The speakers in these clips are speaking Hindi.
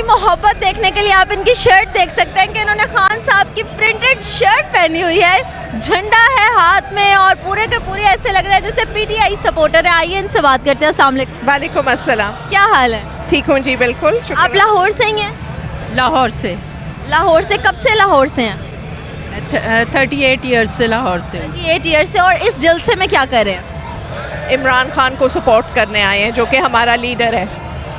मोहब्बत देखने के लिए आप इनकी शर्ट देख सकते हैं कि इन्होंने खान साहब की प्रिंटेड शर्ट पहनी हुई है, झंडा है हाथ में और पूरे के पूरे ऐसे लग रहे हैं जैसे पीटीआई सपोर्टर है। आइए इनसे बात करते हैं। अस्सलाम वालेकुम। वालेकुम अस्सलाम। क्या हाल है? ठीक हूँ जी, बिल्कुल। आप लाहौर से ही हैं? लाहौर से। लाहौर से कब से लाहौर से हैं? 38 ईयर्स से लाहौर से। 38 ईयर से। और इस जलसे में क्या कर रहे हैं? इमरान खान को सपोर्ट करने आए हैं, जो कि हमारा लीडर है।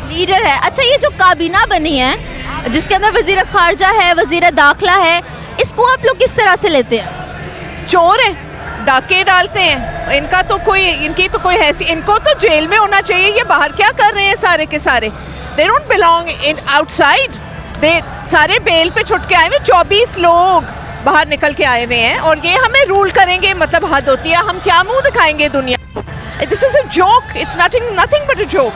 लीडर है। अच्छा, ये जो काबीना बनी है जिसके अंदर वजीर खारजा है, वजीर दाखिला है, इसको आप लोग किस तरह से लेते हैं? चोर हैं, डाके डालते हैं। इनकी तो कोई हैसियत, इनको तो जेल में होना चाहिए। ये बाहर क्या कर रहे हैं सारे के सारे? They don't belong in outside. They सारे बेल पे छुट के आए हुए। 24 लोग बाहर निकल के आए हुए हैं और ये हमें रूल करेंगे। मतलब हद होती है। हम क्या मुंह दिखाएंगे दुनिया को? This is a joke. It's nothing but a joke.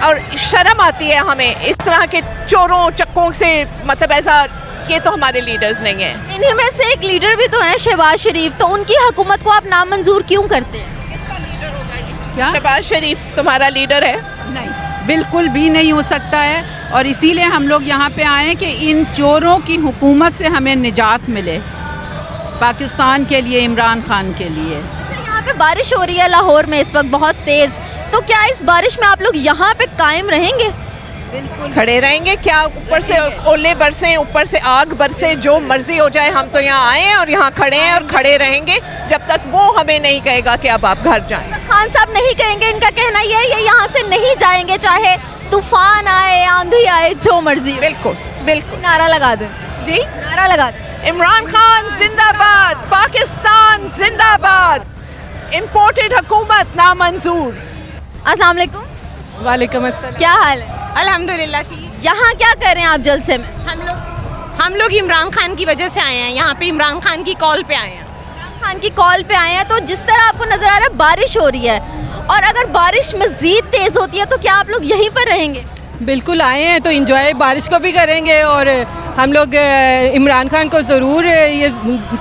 और शर्म आती है हमें इस तरह के चोरों चक्कों से। मतलब ऐसा, ये तो हमारे लीडर्स नहीं हैं। इन्हीं में से एक लीडर भी तो हैं, शहबाज शरीफ। तो उनकी हुकूमत को आप नामंजूर क्यों करते हैं? क्या? शहबाज शरीफ तुम्हारा लीडर है? नहीं, बिल्कुल भी नहीं हो सकता है। और इसीलिए हम लोग यहाँ पे आए हैं कि इन चोरों की हुकूमत से हमें निजात मिले, पाकिस्तान के लिए, इमरान खान के लिए। यहाँ पे बारिश हो रही है लाहौर में इस वक्त बहुत तेज़, तो क्या इस बारिश में आप लोग यहाँ पे कायम रहेंगे? बिल्कुल खड़े रहेंगे। क्या ऊपर से ओले बरसे, ऊपर से आग बरसे, जो मर्जी हो जाए, हम तो यहाँ आए हैं और यहाँ खड़े हैं और खड़े रहेंगे जब तक वो हमें नहीं कहेगा कि अब आप घर जाएं। खान साहब नहीं कहेंगे, इनका कहना ये यहाँ से नहीं जाएंगे, चाहे तूफान आए, आंधी आए, जो मर्जी। बिल्कुल बिल्कुल। नारा लगा दें जी, नारा लगा दें। इमरान खान जिंदाबाद, पाकिस्तान जिंदाबाद, इम्पोर्टेड हुकूमत नामंजूर। अस्सलाम वालेकुम। वालेकुम अस्सलाम। क्या हाल है? अल्हम्दुलिल्लाह जी। यहाँ क्या कर रहे हैं आप जलसे में? हम लोग इमरान खान की वजह से आए हैं। यहाँ पे इमरान खान की कॉल पे आए हैं। इमरान खान की कॉल पे आए हैं। तो जिस तरह आपको नजर आ रहा है बारिश हो रही है, और अगर बारिश मजीद तेज होती है तो क्या आप लोग यहीं पर रहेंगे? बिल्कुल आए हैं तो इंजॉय बारिश को भी करेंगे और हम लोग इमरान खान को ज़रूर ये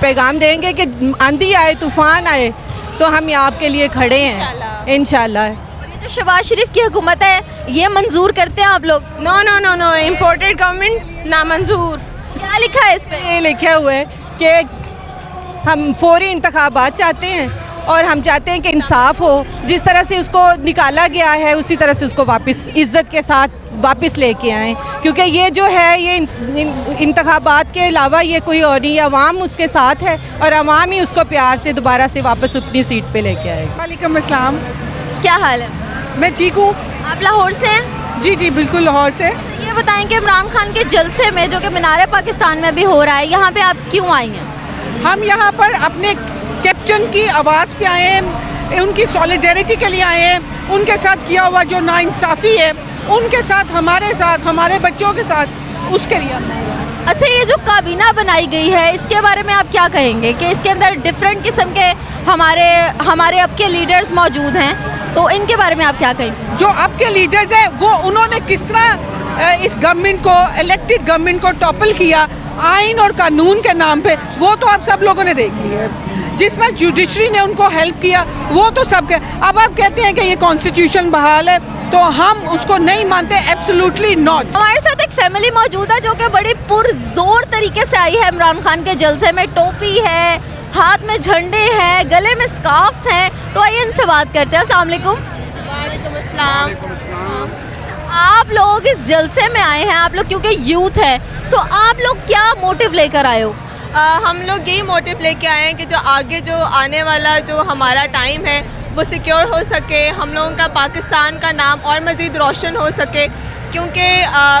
पैगाम देंगे कि आंधी आए, तूफ़ान आए, तो हम यहाँ आपके लिए खड़े हैं इंशाल्लाह। और ये जो शहबाज शरीफ की हुकूमत है, ये मंजूर करते हैं आप लोग? No no no no, imported government नामंजूर। क्या लिखा है इस पे? ये लिखे हुए है कि हम फौरी इंतखाबात चाहते हैं और हम चाहते हैं कि इंसाफ हो। जिस तरह से उसको निकाला गया है उसी तरह से उसको वापस इज़्ज़त के साथ वापस लेके आएँ, क्योंकि ये जो है ये इंतखाबात के अलावा ये कोई और नहीं, अवाम उसके साथ है और अवाम ही उसको प्यार से दोबारा से वापस अपनी सीट पे लेके आएगी। वालेकुम अस्सलाम। क्या हाल है? मैं ठीक हूँ। आप लाहौर से हैं? जी जी बिल्कुल, लाहौर से। ये बताएं कि इमरान खान के जलसे में, जो कि मीनार पाकिस्तान में भी हो रहा है, यहाँ पे आप क्यों आई हैं? हम यहाँ पर अपने कैप्टन की आवाज़ पे आए हैं, उनकी सॉलिडेरिटी के लिए आए हैं। उनके साथ किया हुआ जो नाइंसाफ़ी है, उनके साथ, हमारे बच्चों के साथ, उसके लिए। अच्छा, ये जो काबीना बनाई गई है, इसके बारे में आप क्या कहेंगे कि इसके अंदर डिफरेंट किस्म के हमारे अब के लीडर्स मौजूद हैं, तो इनके बारे में आप क्या कहेंगे? जो अब के लीडर्स हैं वो उन्होंने किस तरह इस गवर्नमेंट को, इलेक्टेड गवर्नमेंट को टॉपल किया आइन और कानून के नाम पे, वो तो आप सब लोगों ने देख लिया है। जिस तरह जुडिशरी ने उनको हेल्प किया, वो तो सब के। अब आप कहते हैं कि ये कॉन्स्टिट्यूशन बहाल है, तो हम उसको नहीं मानते, एब्सोल्युटली नॉट। हमारे साथ एक फैमिली मौजूद है जो कि बड़ी पुरजोर तरीके से आई है इमरान खान के जलसे में। टोपी है, हाथ में झंडे हैं, गले में स्कार्फ्स हैं। तो आइए इनसे बात करते हैं। अस्सलाम वालेकुम। वालेकुम अस्सलाम। आप लोग इस जलसे में आए हैं, आप लोग क्योंकि यूथ हैं, तो आप लोग क्या मोटिव लेकर आए हो? हम लोग यही मोटिव लेके आए हैं कि जो आगे जो आने वाला जो हमारा टाइम है वो सिक्योर हो सके, हम लोगों का पाकिस्तान का नाम और मज़ीद रोशन हो सके। क्योंकि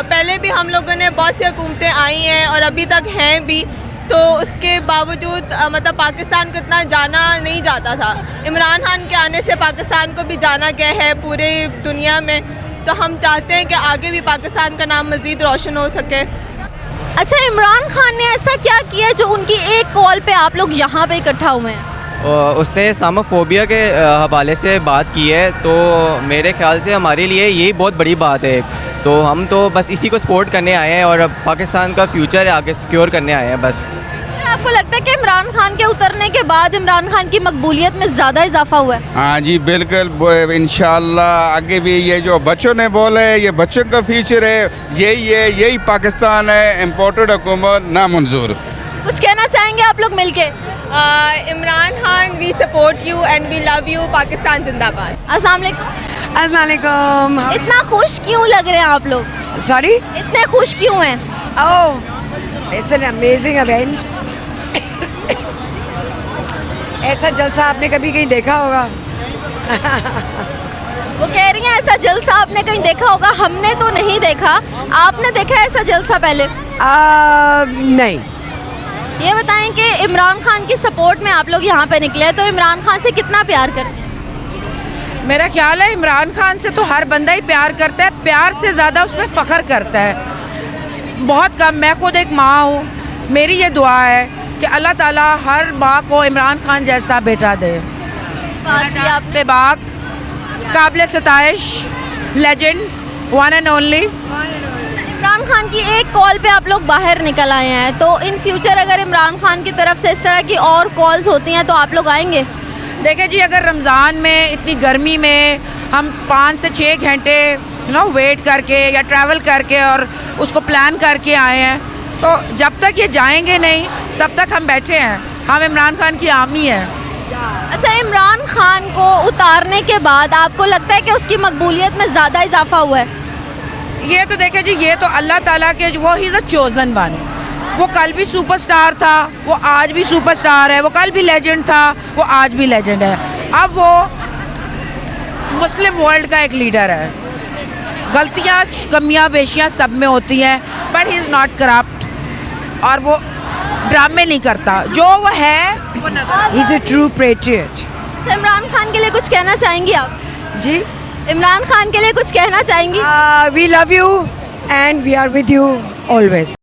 पहले भी हम लोगों ने बहुत सी हुकूमतें आई हैं और अभी तक हैं भी, तो उसके बावजूद मतलब पाकिस्तान को इतना जाना नहीं जाता था। इमरान खान के आने से पाकिस्तान को भी जाना गया है पूरे दुनिया में, तो हम चाहते हैं कि आगे भी पाकिस्तान का नाम मज़ीद रोशन हो सके। अच्छा, इमरान खान ने ऐसा क्या किया जो उनकी एक कॉल पे आप लोग यहाँ पे इकट्ठा हुए हैं? उसने इस्लामोफोबिया के हवाले से बात की है, तो मेरे ख्याल से हमारे लिए यही बहुत बड़ी बात है। तो हम तो बस इसी को सपोर्ट करने आए हैं और अब पाकिस्तान का फ्यूचर आगे सिक्योर करने आए हैं बस। आपको लगता है कि इमरान खान खान के उतरने के बाद इमरान खान की मकबूलियत में ज़्यादा इजाफा हुआ है? हाँ जी बिल्कुल, इंशाल्लाह आगे भी ये जो बच्चों ने बोले ये बच्चों का फ्यूचर है, यही पाकिस्तान है, इम्पोर्टेड हुकूमत नामंजूर। कुछ कहना चाहेंगे आप लोग मिलके? Imran Khan, we support you and we love you, Pakistan जिंदाबाद। अस्सलाम वालेकुम। अस्सलाम वालेकुम। इतना खुश क्यों लग रहे हैं आप लोग? सॉरी? इतने खुश क्यों हैं? ओह, इट्स एन अमेजिंग इवेंट। ऐसा जलसा आपने कभी कहीं देखा होगा? वो कह रही हैं ऐसा जलसा आपने कहीं देखा होगा, हमने तो नहीं देखा। आपने देखा है ऐसा जलसा पहले? नहीं। ये बताएं कि इमरान खान की सपोर्ट में आप लोग यहाँ पे निकले हैं, तो इमरान खान से कितना प्यार करते हैं? मेरा ख्याल है इमरान खान से तो हर बंदा ही प्यार करता है, प्यार से ज़्यादा उसमें फ़ख्र करता है। बहुत कम, मैं खुद एक माँ हूँ, मेरी ये दुआ है कि अल्लाह ताला हर माँ को इमरान खान जैसा बेटा दे। आपने बाग, काबिल सताइश, legend, one and only. Imran Khan की एक कॉल पे आप लोग बाहर निकल आए हैं, तो इन फ्यूचर अगर इमरान खान की तरफ से इस तरह की और कॉल्स होती हैं तो आप लोग आएंगे? देखिए जी, अगर रमज़ान में इतनी गर्मी में हम 5 से 6 घंटे वेट करके या ट्रैवल करके और उसको प्लान करके आए हैं, तो जब तक ये जाएंगे नहीं तब तक हम बैठे हैं। हम इमरान खान की आर्मी है। अच्छा, इमरान खान को उतारने के बाद आपको लगता है कि उसकी मकबूलियत में ज़्यादा इजाफा हुआ है? ये तो देखे जी, ये तो अल्लाह ताला के, वो he is a chosen one. वो कल भी सुपरस्टार था, वो आज भी सुपरस्टार है, वो कल भी लेजेंड था, वो आज भी लेजेंड है। अब वो मुस्लिम वर्ल्ड का एक लीडर है। गलतियाँ, कमियाँ, बेशियाँ सब में होती हैं, but he is not corrupt, और वो ड्रामे नहीं करता। जो वो है, he is a true patriot. अच्छा, इमरान खान के लिए कुछ कहना चाहेंगी आप? जी, इमरान खान के लिए कुछ कहना चाहेंगी? We love you and we are with you always.